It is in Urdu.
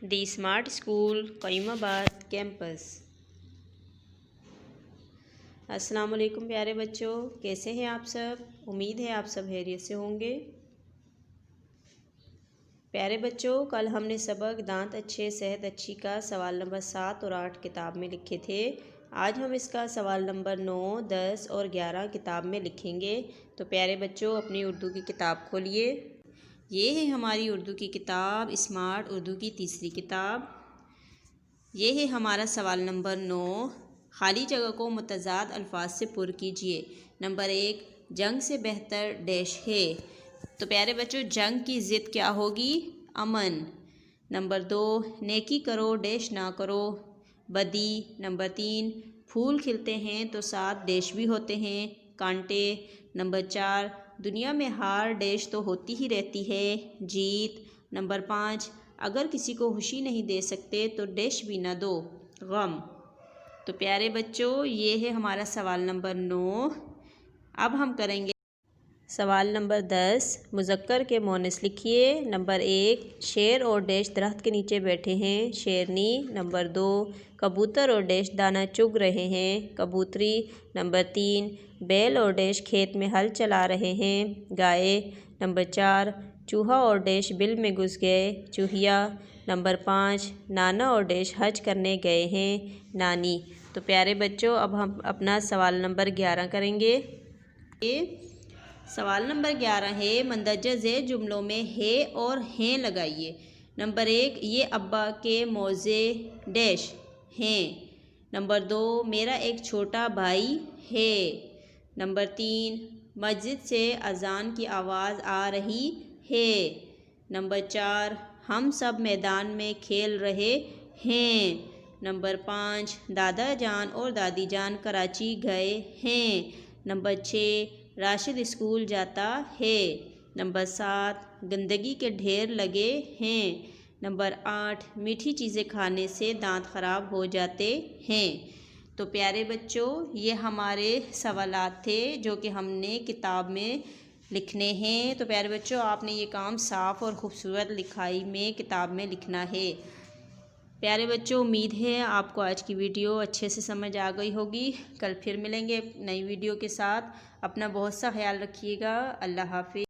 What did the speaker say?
دی اسمارٹ اسکول قیم آباد کیمپس۔ السلام علیکم پیارے بچوں، کیسے ہیں آپ سب؟ امید ہے آپ سب خیریت سے ہوں گے۔ پیارے بچوں، کل ہم نے سبق دانت اچھے صحت اچھی کا سوال نمبر 7 اور 8 کتاب میں لکھے تھے۔ آج ہم اس کا سوال نمبر 9، 10 اور 11 کتاب میں لکھیں گے۔ تو پیارے بچوں، اپنی اردو کی کتاب کھولیے۔ یہ ہے ہماری اردو کی کتاب، اسمارٹ اردو کی تیسری کتاب۔ یہ ہے ہمارا سوال نمبر 9۔ خالی جگہ کو متضاد الفاظ سے پر کیجیے۔ نمبر 1، جنگ سے بہتر ڈیش ہے۔ تو پیارے بچوں، جنگ کی ضد کیا ہوگی؟ امن۔ نمبر 2، نیکی کرو ڈیش نہ کرو، بدی۔ نمبر 3، پھول کھلتے ہیں تو 7 ڈیش بھی ہوتے ہیں، کانٹے۔ نمبر 4، دنیا میں ہار ڈیش تو ہوتی ہی رہتی ہے، جیت۔ نمبر 5، اگر کسی کو خوشی نہیں دے سکتے تو ڈیش بھی نہ دو، غم۔ تو پیارے بچوں، یہ ہے ہمارا سوال نمبر 9۔ اب ہم کریں گے سوال نمبر 10۔ مذکر کے مؤنث لکھیے۔ نمبر 1، شیر اور ڈیش درخت کے نیچے بیٹھے ہیں، شیرنی۔ نمبر 2، کبوتر اور ڈیش دانہ چگ رہے ہیں، کبوتری۔ نمبر 3، بیل اور ڈیش کھیت میں ہل چلا رہے ہیں، گائے۔ نمبر 4، چوہا اور ڈیش بل میں گھس گئے، چوہیا۔ نمبر 5، نانا اور ڈیش حج کرنے گئے ہیں، نانی۔ تو پیارے بچوں، اب ہم اپنا سوال نمبر 11 کریں گے۔ سوال نمبر 11 ہے، مندرجہ ذیل جملوں میں ہے اور ہیں لگائیے۔ نمبر 1، یہ ابا کے موزے ڈیش ہیں۔ نمبر 2، میرا ایک چھوٹا بھائی ہے۔ نمبر 3، مسجد سے اذان کی آواز آ رہی ہے۔ نمبر 4، ہم سب میدان میں کھیل رہے ہیں۔ نمبر 5، دادا جان اور دادی جان کراچی گئے ہیں۔ نمبر 6، راشد اسکول جاتا ہے۔ نمبر 7، گندگی کے ڈھیر لگے ہیں۔ نمبر 8، میٹھی چیزیں کھانے سے دانت خراب ہو جاتے ہیں۔ تو پیارے بچوں، یہ ہمارے سوالات تھے جو کہ ہم نے کتاب میں لکھنے ہیں۔ تو پیارے بچوں، آپ نے یہ کام صاف اور خوبصورت لکھائی میں کتاب میں لکھنا ہے۔ پیارے بچوں، امید ہے آپ کو آج کی ویڈیو اچھے سے سمجھ آ گئی ہوگی۔ کل پھر ملیں گے نئی ویڈیو کے ساتھ۔ اپنا بہت سا خیال رکھیے گا۔ اللہ حافظ۔